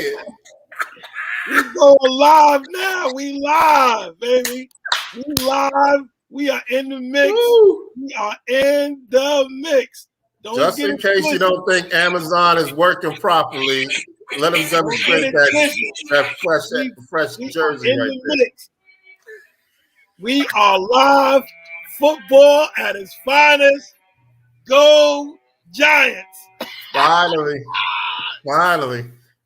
it. We going live now. We live, baby. We live. We are in the mix. Woo. We are in the mix. Just in case you don't think Amazon is working properly, let them demonstrate that fresh jersey right there. Mix. We are live. Football at its finest. Go Giants. Finally.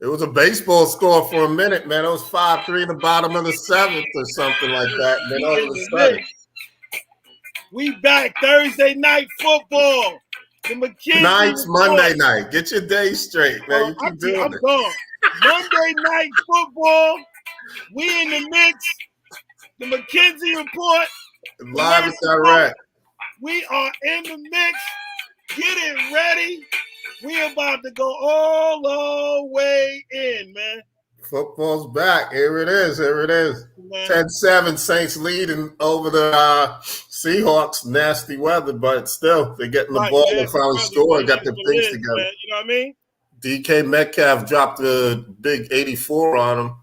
It was a baseball score for a minute, man. It was 5-3 in the bottom of the seventh or something like that. And then all of a sudden, we back Thursday night football. The McKenzie tonight's Monday night. Get your day straight, man. You keep doing it. Gone. Monday night football. We in the mix. The McKenzie report. Live and direct. We are in the mix. Get it ready. We about to go all the way in, man. Football's back. Here it is. 10-7 Saints leading over the Seahawks. Nasty weather, but still, they're getting the ball and finally scoring, got their things together. Man. You know what I mean? DK Metcalf dropped a big 84 on him.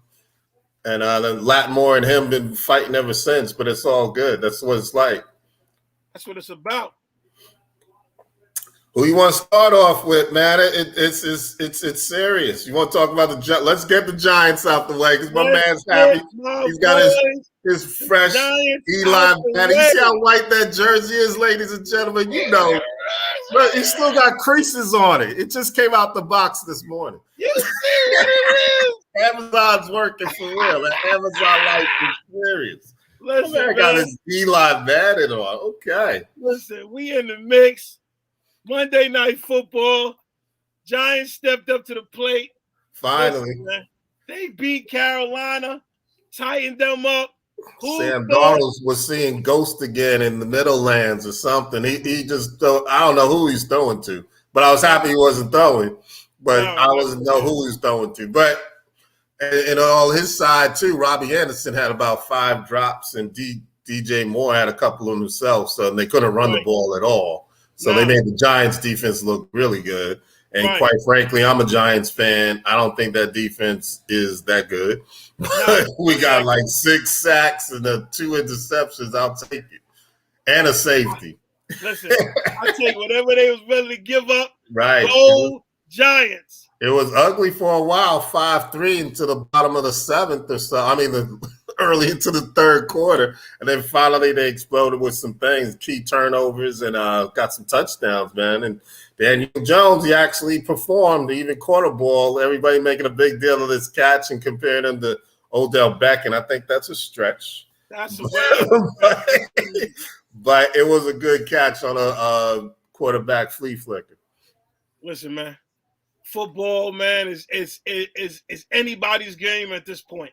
And then Lattimore and him been fighting ever since, but it's all good. That's what it's like. That's what it's about. Who you want to start off with, man? It's serious. You want to talk about let's get the Giants out the way because my man's happy. He's got his fresh Eli Manning. You see how white that jersey is, ladies and gentlemen? You know, but he still got creases on it. It just came out the box this morning. You see what it is? Amazon's working for real. That Amazon life is serious. Listen, I got his Eli Manning on. Okay. Listen, we in the mix. Monday night football. Giants stepped up to the plate. Finally. Listen, they beat Carolina, tightened them up. Sam Darnold was seeing ghosts again in the Middlelands or something. He just I don't know who he's throwing to, but I was happy he wasn't throwing. But I wasn't know who he's throwing to. But and on his side too, Robbie Anderson had about 5 drops, and DJ Moore had a couple of himself, so they couldn't run the ball at all. So they made the Giants defense look really good. And quite frankly, I'm a Giants fan. I don't think that defense is that good. We got like 6 sacks and 2 interceptions. I'll take it. And a safety. Listen, I'll take whatever they was willing to give up. Right. Go Giants. It was ugly for a while, 5-3 into the bottom of the 7th or so. I mean, early into the 3rd quarter. And then finally they exploded with some things, key turnovers, and got some touchdowns, man. And Daniel Jones, he actually performed, even caught a ball. Everybody making a big deal of this catch and comparing him to Odell Beckham. I think that's a stretch. That's a way. But it was a good catch on a quarterback flea flicker. Listen, man. Football, man, is anybody's game at this point.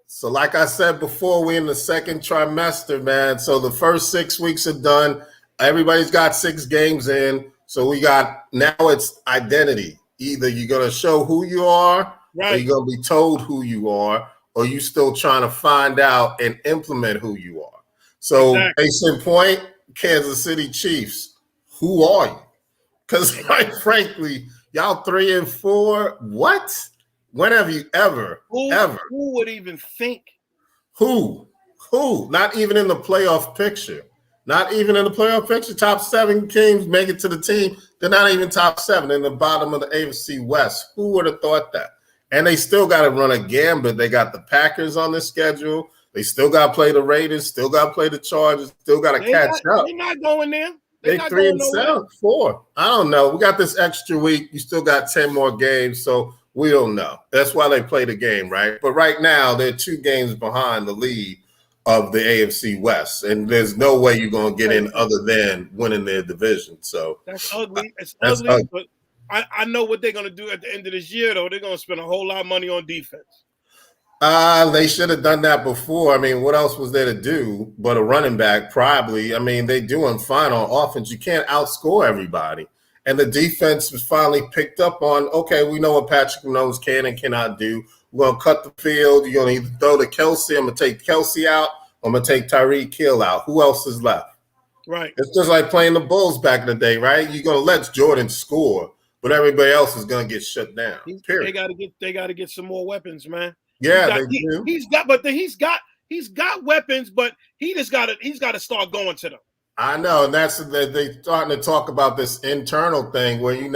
So like I said before, we're in the 2nd trimester, man. So the first 6 weeks are done. Everybody's got 6 games in. So now it's identity. Either you're going to show who you are, or you're going to be told who you are, or you still trying to find out and implement who you are. So case in point, Kansas City Chiefs, who are you? Because quite frankly, y'all 3-4. What? When have you ever? Who would even think? Who? Not even in the playoff picture. Not even in the playoff picture. Top 7 teams make it to the team. They're not even top 7 in the bottom of the AFC West. Who would have thought that? And they still got to run a gambit. They got the Packers on the schedule. They still got to play the Raiders. Still got to play the Chargers. Still got to catch up. They're not going there. They 3-7, 4. I don't know. We got this extra week. You still got 10 more games, so we don't know. That's why they play the game, right? But right now, they're 2 games behind the lead of the AFC West, and there's no way you're going to get in other than winning their division. So that's ugly. It's ugly, but I know what they're going to do at the end of this year, though. They're going to spend a whole lot of money on defense. They should have done that before. I mean, what else was there to do but a running back? Probably. I mean, they're doing fine on offense. You can't outscore everybody. And the defense was finally picked up on, okay, we know what Patrick Mahomes can and cannot do. We're going to cut the field. You're going to either throw to Kelsey. I'm going to take Kelsey out. I'm going to take Tyreek Hill out. Who else is left? Right. It's just like playing the Bulls back in the day, right? You're going to let Jordan score. but everybody else is going to get shut down. Period. They got to get some more weapons, man. Yeah, they do. He's got weapons, but he's got to start going to them. I know, and that's they starting to talk about this internal thing where he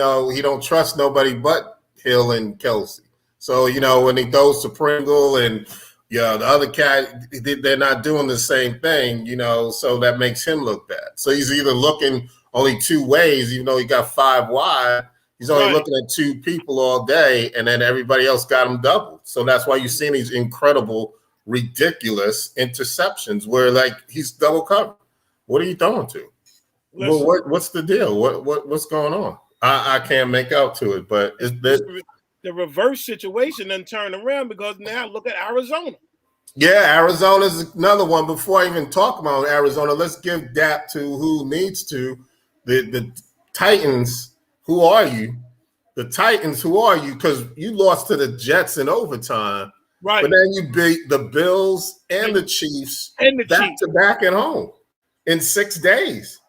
don't trust nobody but Hill and Kelsey. So when he throws to Pringle and the other cat, they're not doing the same thing. So that makes him look bad. So he's either looking only two ways, even though he got 5 wide. He's only looking at 2 people all day, and then everybody else got him doubled. So that's why you're seeing these incredible, ridiculous interceptions where he's double covered. What are you throwing to? Listen, well, what's the deal? What's going on? I can't make out to it, but the reverse situation then turned around because now look at Arizona. Yeah, Arizona's another one. Before I even talk about Arizona, let's give dap to who needs to. The Titans. Who are you? The Titans, who are you? Because you lost to the Jets in overtime. Right. But then you beat the Bills and the Chiefs back to back at home in 6 days.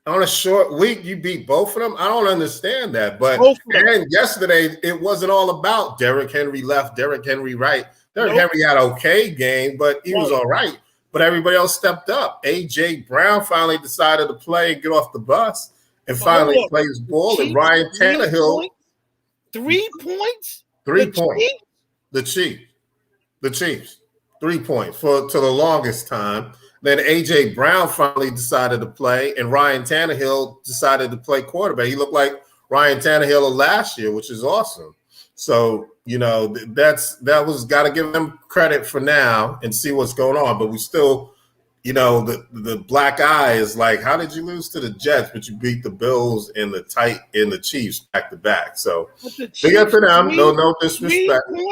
On a short week, you beat both of them. I don't understand that. But and yesterday, it wasn't all about Derrick Henry left, Derrick Henry right. Derrick Henry had an okay game, but he was all right. But everybody else stepped up. A.J. Brown finally decided to play and get off the bus. And finally plays ball, and Ryan Tannehill. 3 points? 3 points. The Chiefs. 3 points to the longest time. Then A.J. Brown finally decided to play, and Ryan Tannehill decided to play quarterback. He looked like Ryan Tannehill of last year, which is awesome. So, that was got to give them credit for now and see what's going on. But we still – the black eye is like, how did you lose to the Jets, but you beat the Bills and the Chiefs back to back? So big up to them. No disrespect. 3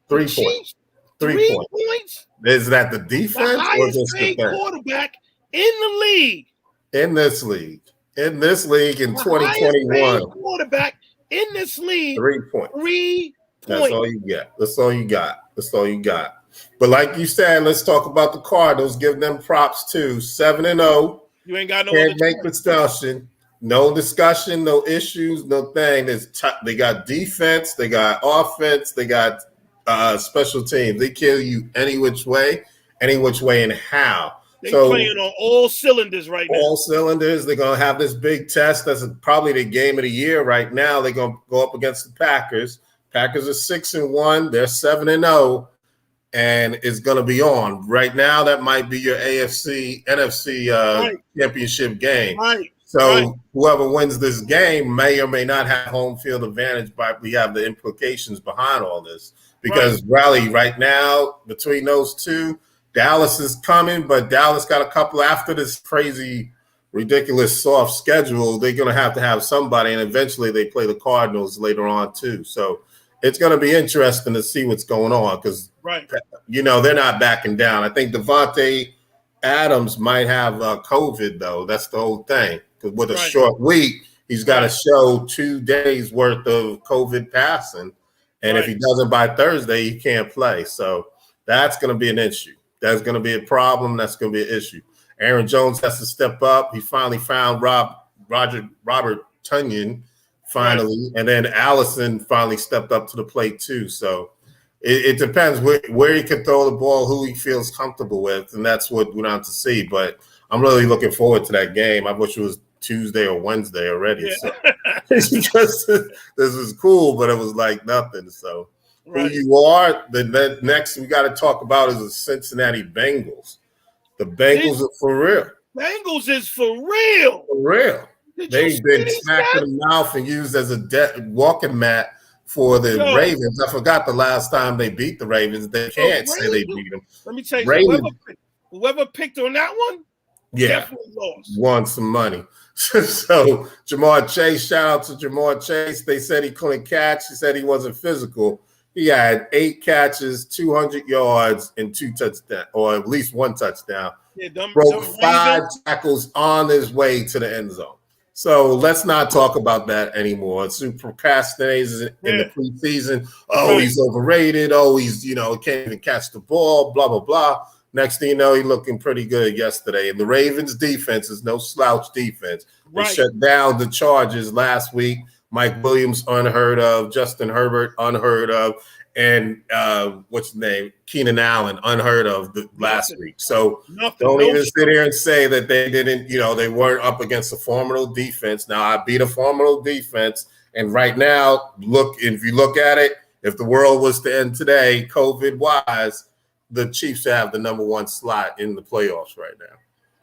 points. 3 points. Is that the defense or just the quarterback in the league? In this league in 2021. Quarterback in this league. 3 points. 3 points. That's all you get. That's all you got. But like you said, let's talk about the Cardinals. Give them props too. 7-0. You ain't got no. Can't make discussion. No discussion. No issues. No thing. They got defense. They got offense. They got special teams. They kill you any which way and how. They're playing on all cylinders right now. All cylinders. They're gonna have this big test. That's probably the game of the year right now. They're gonna go up against the Packers. Packers are 6-1. They're 7-0. And it's going to be on. Right now, that might be your NFC championship game. Right. So whoever wins this game may or may not have home field advantage, but we have the implications behind all this. Because Raleigh, right now, between those two, Dallas is coming, but Dallas got a couple after this crazy, ridiculous, soft schedule. They're going to have somebody, and eventually they play the Cardinals later on too. So it's going to be interesting to see what's going on because, they're not backing down. I think Devontae Adams might have COVID, though. That's the whole thing. Because with a short week, he's got to show 2 days worth of COVID passing. And if he doesn't by Thursday, he can't play. So that's going to be an issue. That's going to be a problem. That's going to be an issue. Aaron Jones has to step up. He finally found Robert Tonyan. Finally, and then Allison finally stepped up to the plate too. So it depends where he can throw the ball, who he feels comfortable with, and that's what we're not to see. But I'm really looking forward to that game. I wish it was Tuesday or Wednesday already. Yeah. So this is cool, but it was like nothing. So who you are? The next we got to talk about is the Cincinnati Bengals. The Bengals are for real. Bengals is for real. For real. They've been smacked in the mouth and used as a walking mat for the Ravens. I forgot the last time they beat the Ravens. They can't say they beat them. Let me tell you, whoever picked on that one, definitely lost. Won some money. So Jamar Chase, shout out to Jamar Chase. They said he couldn't catch. He said he wasn't physical. He had 8 catches, 200 yards, and 2 touchdowns, or at least 1 touchdown. Broke 5 tackles on his way to the end zone. So let's not talk about that anymore. It's procrastinates in the preseason. Oh, he's overrated. Oh, he's, can't even catch the ball, blah, blah, blah. Next thing you know, he's looking pretty good yesterday. And the Ravens defense is no slouch defense. They shut down the Chargers last week. Mike Williams, unheard of. Justin Herbert, unheard of. And what's his name? Keenan Allen, unheard of last week. So don't even sit here and say that they didn't, they weren't up against a formidable defense. Now, I beat a formidable defense. And right now, if you look at it, if the world was to end today, COVID-wise, the Chiefs have the number 1 slot in the playoffs right now.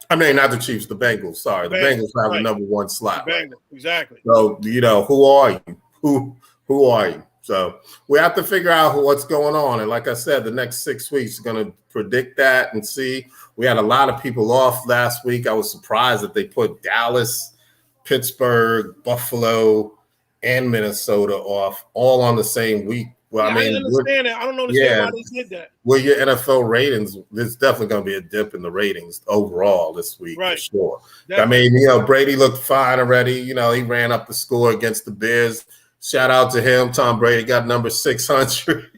I mean, not the Chiefs, the Bengals. Sorry, the Bengals have the number 1 slot. Right, exactly. So, who are you? Who are you? So we have to figure out what's going on. And like I said, the next 6 weeks are going to predict that and see. We had a lot of people off last week. I was surprised that they put Dallas, Pittsburgh, Buffalo, and Minnesota off all on the same week. Well, I mean, I understand that. I don't understand why they did that. Well, your NFL ratings, there's definitely going to be a dip in the ratings overall this week, for sure. Definitely. I mean, Brady looked fine already. He ran up the score against the Bears. Shout out to him. Tom Brady got number 600.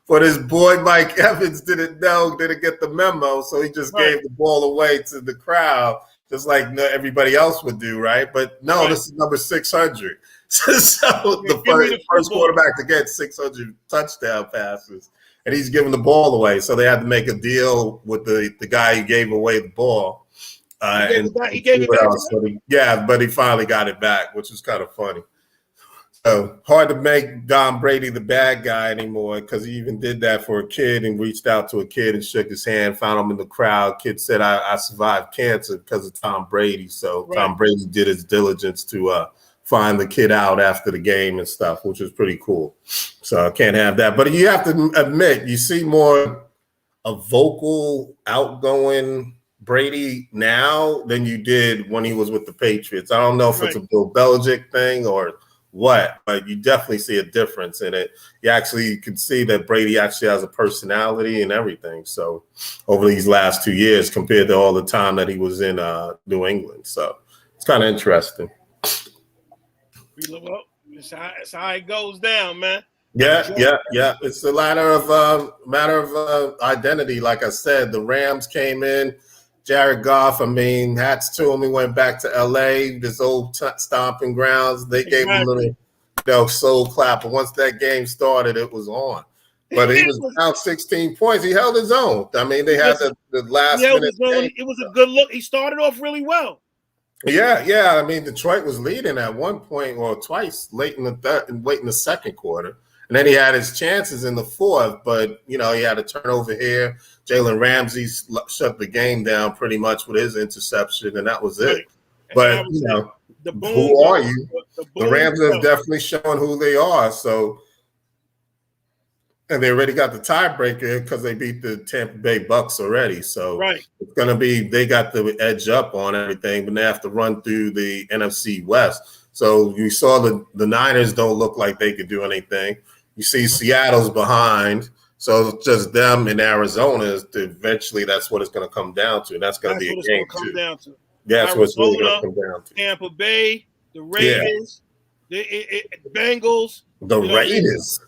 But his boy Mike Evans didn't get the memo, so he just gave the ball away to the crowd, just like everybody else would do, right? But no, this is number 600. So the first quarterback to get 600 touchdown passes, and he's giving the ball away. So they had to make a deal with the guy who gave away the ball. He gave it back. But he finally got it back, which is kind of funny. So hard to make Tom Brady the bad guy anymore, because he even did that for a kid and reached out to a kid and shook his hand, found him in the crowd. Kid said, I survived cancer because of Tom Brady. So Tom Brady did his diligence to find the kid out after the game and stuff, which is pretty cool. So I can't have that. But you have to admit, you see more a vocal, outgoing Brady now than you did when he was with the Patriots. I don't know if it's a Bill Belichick thing or what, but you definitely see a difference in it. You can see that Brady actually has a personality and everything. So over these last 2 years compared to all the time that he was in New England. So it's kind of interesting. It's how it goes down, man. Yeah. It's a matter of identity. Like I said, the Rams came in. Jared Goff, hats to him. He went back to L.A., this old stomping grounds. They gave him a little soul clap. But once that game started, it was on. But he was down 16 points. He held his own. They had the last minute. It was a good look. He started off really well. Yeah. Detroit was leading at one point or twice late in the second quarter. And then he had his chances in the fourth, but, he had a turnover here. Jalen Ramsey shut the game down pretty much with his interception, and that was it. But, who are you? The Rams have definitely shown who they are. So, and they already got the tiebreaker because they beat the Tampa Bay Bucks already. So it's going to be, they got the edge up on everything, but they have to run through the NFC West. So you saw the Niners don't look like they could do anything. You see Seattle's behind. So it's just them in Arizona. Eventually, that's what it's going to come down to. That's going to be a game, too. That's what it's really going to come down to. Tampa Bay, the Raiders, the Bengals. The Raiders.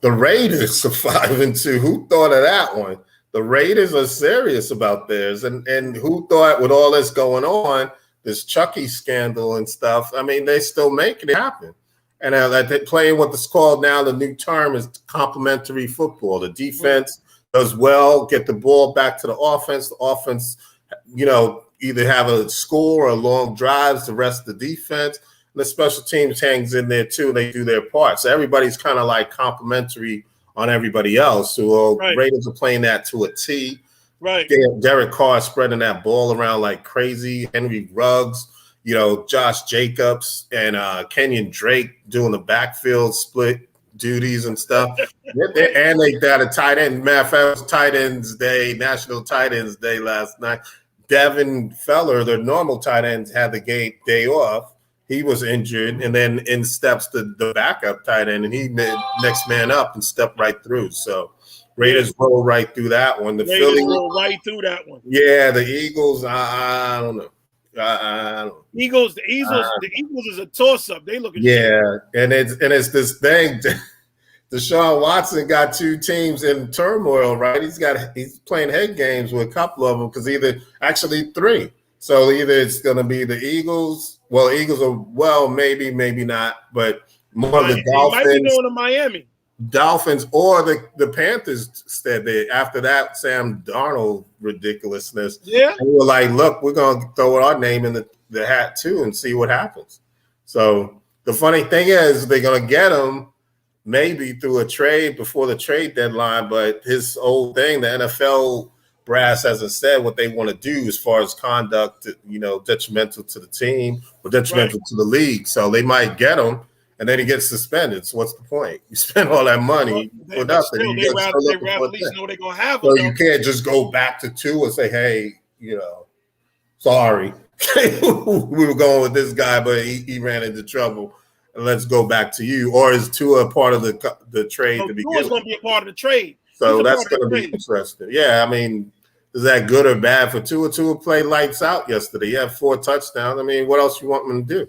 The Raiders are 5-2. Who thought of that one? The Raiders are serious about theirs. And who thought with all this going on, this Chucky scandal and stuff, they're still making it happen. And they're playing what's called now, the new term is complementary football. The defense does well, get the ball back to the offense. The offense, either have a score or long drives to rest the defense. And the special teams hangs in there too. They do their part. So everybody's kind of like complimentary on everybody else. So Raiders are playing that to a T. Right. Derek Carr spreading that ball around like crazy. Henry Ruggs. Josh Jacobs and Kenyon Drake doing the backfield split duties and stuff. And they got a tight end. Matter of fact, it was Tight Ends Day, National Tight Ends Day last night. Devin Feller, their normal tight ends, had the day off. He was injured, and then in steps the backup tight end, and he made next man up and stepped right through. So Raiders roll right through that one. The Raiders roll right through that one. Yeah, the Eagles, I don't know. The Eagles is a toss-up. They look at and it's this thing. Deshaun Watson got two teams in turmoil, right? He's playing head games with a couple of them because actually three. So either it's going to be the Eagles. Well, Eagles are maybe not, but More the Dolphins. Might be going to Miami. Dolphins or the Panthers said that after that Sam Darnold ridiculousness. Yeah. And we were like, look, we're going to throw our name in the hat too and see what happens. So the funny thing is they're going to get him maybe through a trade before the trade deadline, but his old thing, the NFL brass hasn't said what they want to do as far as conduct, detrimental to the team or detrimental to the league. So they might get him, and then he gets suspended. So what's the point? You spend all that money for nothing. Still, they rather at least know they're going to have him. So you can't just go back to Tua and say, hey, sorry. we were going with this guy, but he ran into trouble. And let's go back to you. Or is Tua part of the trade to begin with? Tua's going to be a part of the trade. So that's going to be interesting. Yeah, I mean, is that good or bad for Tua? Tua played lights out yesterday. He had 4 touchdowns. I mean, what else you want him to do?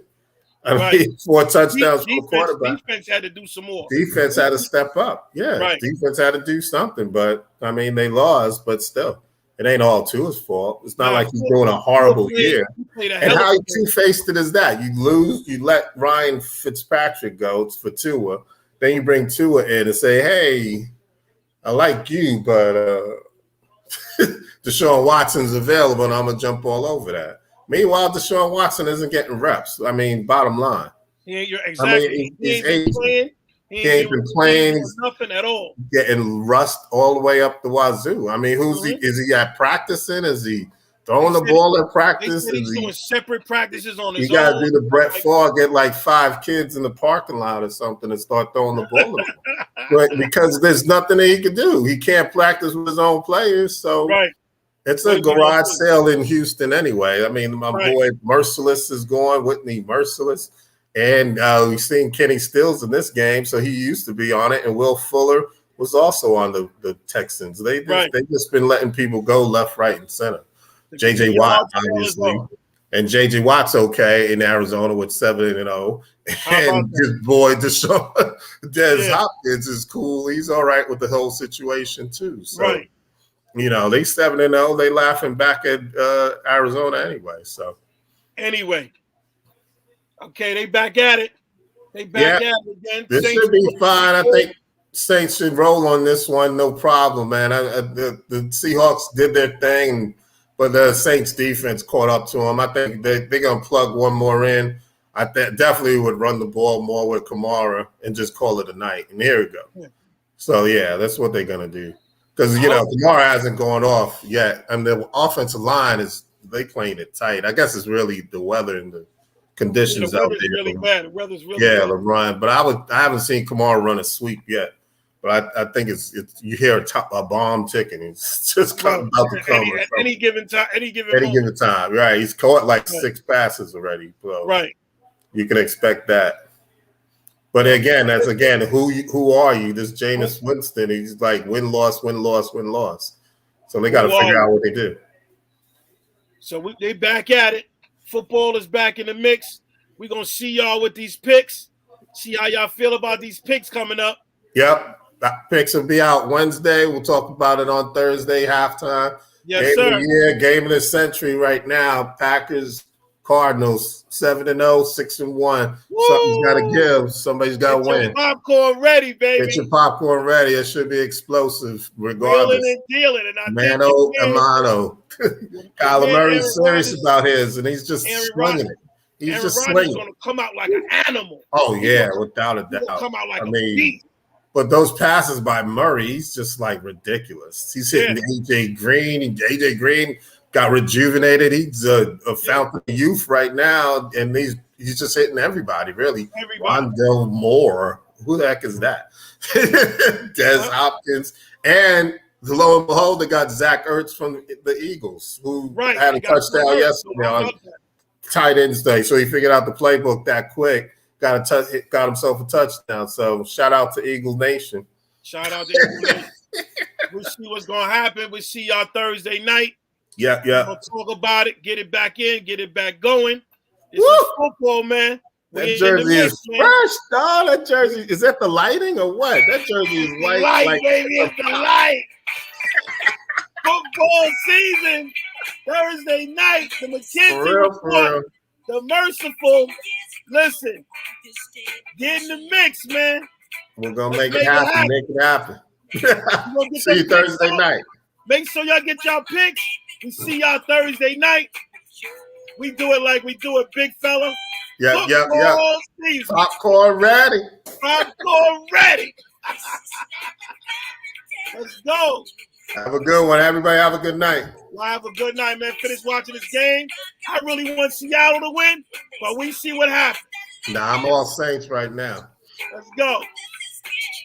I mean, 4 touchdowns from a quarterback. Defense had to do some more. Defense had to step up. Yeah, Defense had to do something. But, I mean, they lost, but still. It ain't all Tua's fault. It's not like he's doing a horrible year. And how two-faced it is that? You lose, you let Ryan Fitzpatrick go for Tua. Then you bring Tua in and say, hey, I like you, but Deshaun Watson's available, and I'm going to jump all over that. Meanwhile, Deshaun Watson isn't getting reps. I mean, bottom line. Yeah, exactly. I mean, he ain't been playing. Nothing at all. Getting rust all the way up the wazoo. I mean, is he at practicing? Is he throwing the ball at practice? He's doing separate practices on his own. You got to do the Brett Favre, get like 5 kids in the parking lot or something and start throwing the ball. But because there's nothing that he can do. He can't practice with his own players. So it's a garage sale in Houston anyway. I mean, my boy Merciless is going, Whitney Merciless. And we've seen Kenny Stills in this game, so he used to be on it. And Will Fuller was also on the Texans. They just been letting people go left, right, and center. J.J. Watt, obviously. And J.J. Watt's okay in Arizona with 7-0. And his boy Deshaun Des Hopkins is cool. He's all right with the whole situation, too. So, they 7-0. They laughing back at Arizona anyway. So, anyway. Okay, they back at it. They back at it again. This should be fine. I think Saints should roll on this one, no problem, man. The Seahawks did their thing, but the Saints defense caught up to them. I think they're going to plug one more in. I definitely would run the ball more with Kamara and just call it a night. And here we go. Yeah. So, that's what they're going to do. Because, Kamara hasn't gone off yet. And the offensive line they playing it tight. I guess it's really the weather and the conditions out there. Really bad. The weather's really bad. The run. But I haven't seen Kamara run a sweep yet. But I think it's you hear a bomb ticking. It's just about to come. At any given time. Right. He's caught like 6 passes already. So you can expect that. But again, who are you? This Jameis Winston. He's like win, loss, win, loss, win, loss. So they got to figure out what they do. So they back at it. Football is back in the mix. We're going to see y'all with these picks. See how y'all feel about these picks coming up. Yep. Picks will be out Wednesday. We'll talk about it on Thursday, halftime. Yes, sir. Game of the century right now. Packers, Cardinals, 7-0, 6-1. Woo! Something's got to give. Somebody's got to win. Get your popcorn ready, baby. Get your popcorn ready. It should be explosive regardless. Wheeling and dealing. And Mano a mano. Kyler Murray's serious about his, and he's just swinging it. He's just swinging. He's going to come out like an animal. Oh, yeah, without a doubt. Come out like a beast. But those passes by Murray, he's just like ridiculous. He's hitting AJ Green. AJ Green got rejuvenated. He's a fountain of youth right now, and he's just hitting everybody, really. Rondell Moore. Who the heck is that? Des Hopkins. And lo and behold, they got Zach Ertz from the Eagles, who had a touchdown yesterday on tight ends day. So he figured out the playbook that quick. Got himself a touchdown. So shout out to Eagle Nation. Shout out to Eagle Nation. We'll see what's going to happen. We'll see y'all Thursday night. Yeah. We'll talk about it. Get it back in. Get it back going. This is football, man. That jersey is fresh, dog. That jersey, is that the lighting or what? That jersey is white. Light, baby. It's the light. Football season. Thursday night. The McKenzie Report. The Merciful. Listen, get in the mix, man. We're gonna make it happen. Make it happen. See you Thursday night. Make sure y'all get y'all picks. We see y'all Thursday night. We do it like we do it, big fella. Yep. Popcorn ready. Popcorn ready. Let's go. Have a good one. Everybody have a good night. Well, have a good night, man. Finish watching this game. I really want Seattle to win, but we see what happens. Nah, I'm all Saints right now. Let's go.